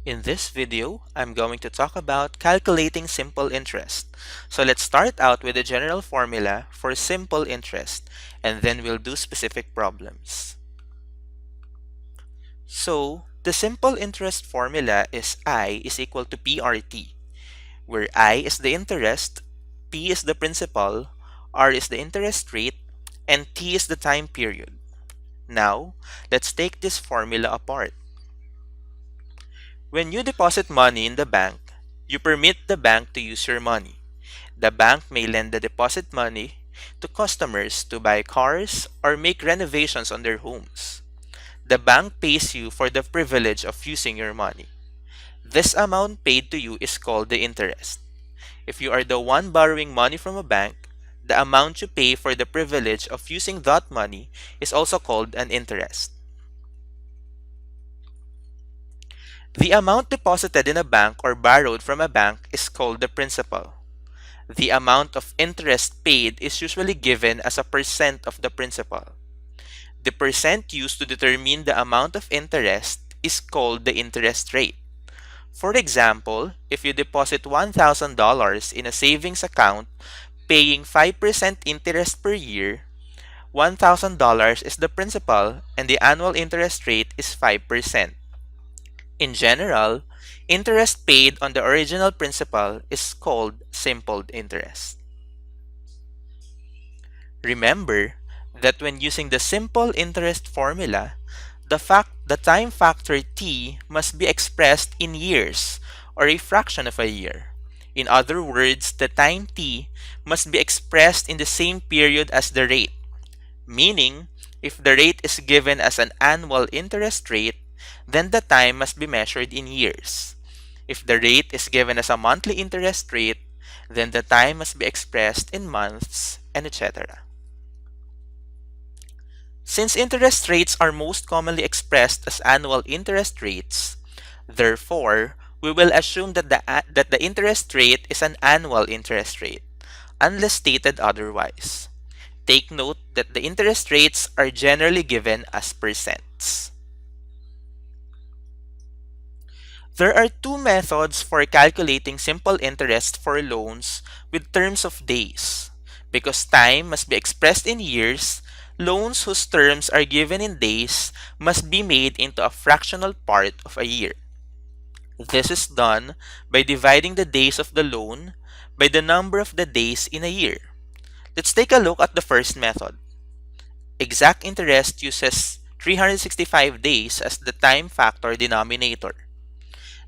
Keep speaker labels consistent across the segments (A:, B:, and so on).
A: In this video, I'm going to talk about calculating simple interest. So let's start out with a general formula for simple interest, and then we'll do specific problems. So the simple interest formula is I is equal to PRT, where I is the interest, P is the principal, R is the interest rate, and T is the time period. Now, let's take this formula apart. When you deposit money in the bank, you permit the bank to use your money. The bank may lend the deposit money to customers to buy cars or make renovations on their homes. The bank pays you for the privilege of using your money. This amount paid to you is called the interest. If you are the one borrowing money from a bank, the amount you pay for the privilege of using that money is also called an interest. The amount deposited in a bank or borrowed from a bank is called the principal. The amount of interest paid is usually given as a percent of the principal. The percent used to determine the amount of interest is called the interest rate. For example, if you deposit $1,000 in a savings account paying 5% interest per year, $1,000 is the principal and the annual interest rate is 5%. In general, interest paid on the original principal is called simple interest. Remember that when using the simple interest formula, the time factor t must be expressed in years or a fraction of a year. In other words, the time t must be expressed in the same period as the rate, meaning if the rate is given as an annual interest rate, then the time must be measured in years. If the rate is given as a monthly interest rate, then the time must be expressed in months, and etc. Since interest rates are most commonly expressed as annual interest rates, therefore, we will assume that the interest rate is an annual interest rate, unless stated otherwise. Take note that the interest rates are generally given as percents. There are two methods for calculating simple interest for loans with terms of days. Because time must be expressed in years, loans whose terms are given in days must be made into a fractional part of a year. This is done by dividing the days of the loan by the number of the days in a year. Let's take a look at the first method. Exact interest uses 365 days as the time factor denominator.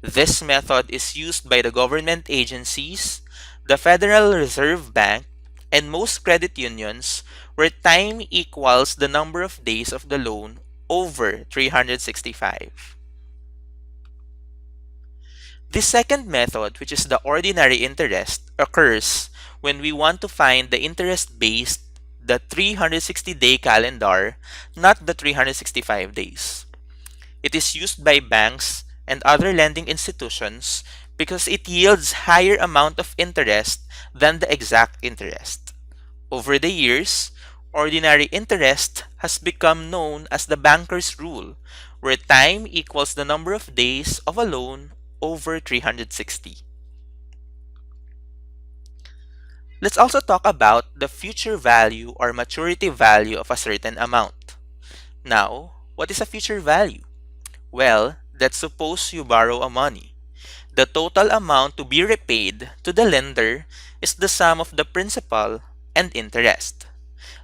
A: This method is used by the government agencies, the Federal Reserve Bank, and most credit unions where time equals the number of days of the loan over 365. The second method, which is the ordinary interest, occurs when we want to find the interest based the 360-day calendar, not the 365 days. It is used by banks and other lending institutions because it yields higher amount of interest than the exact interest. Over the years, ordinary interest has become known as the banker's rule, where time equals the number of days of a loan over 360. Let's also talk about the future value or maturity value of a certain amount. Now, what is a future value? Well, let's suppose you borrow a money. The total amount to be repaid to the lender is the sum of the principal and interest.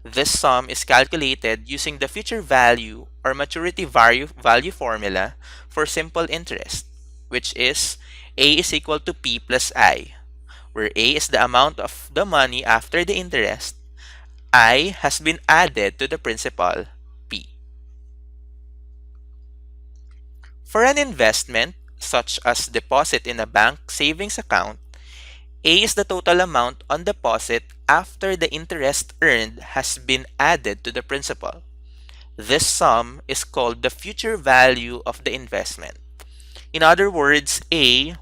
A: This sum is calculated using the future value or maturity value formula for simple interest, which is A is equal to P plus I, where A is the amount of the money after the interest, I has been added to the principal, P. For an investment, such as deposit in a bank savings account, A is the total amount on deposit after the interest earned has been added to the principal. This sum is called the future value of the investment. In other words, A,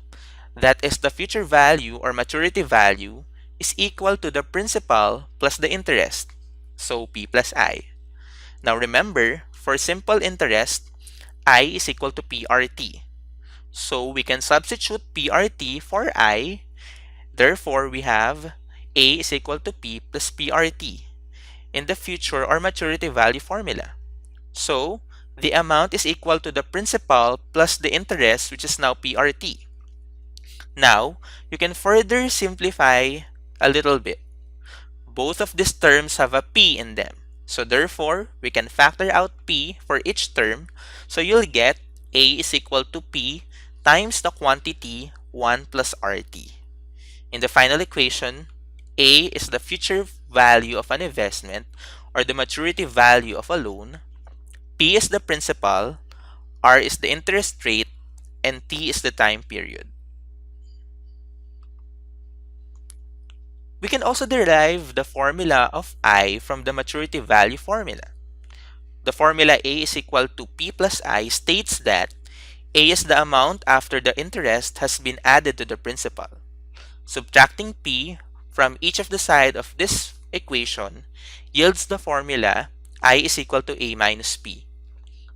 A: that is the future value or maturity value, is equal to the principal plus the interest, so P plus I. Now remember, for simple interest, I is equal to PRT, So we can substitute PRT for I. Therefore, we have A is equal to P plus PRT in the future or maturity value formula. So the amount is equal to the principal plus the interest, which is now PRT. Now, you can further simplify a little bit. Both of these terms have a P in them. So therefore, we can factor out P for each term. So you'll get A is equal to P times the quantity 1 plus RT. In the final equation, A is the future value of an investment or the maturity value of a loan. P is the principal, R is the interest rate, and T is the time period. We can also derive the formula of I from the maturity value formula. The formula A is equal to P plus I states that A is the amount after the interest has been added to the principal. Subtracting P from each of the side of this equation yields the formula I is equal to A minus P.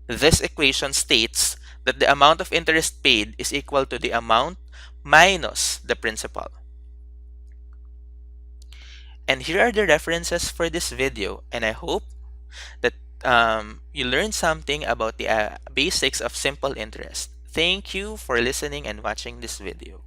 A: This equation states that the amount of interest paid is equal to the amount minus the principal. And here are the references for this video, and I hope that you learned something about the basics of simple interest. Thank you for listening and watching this video.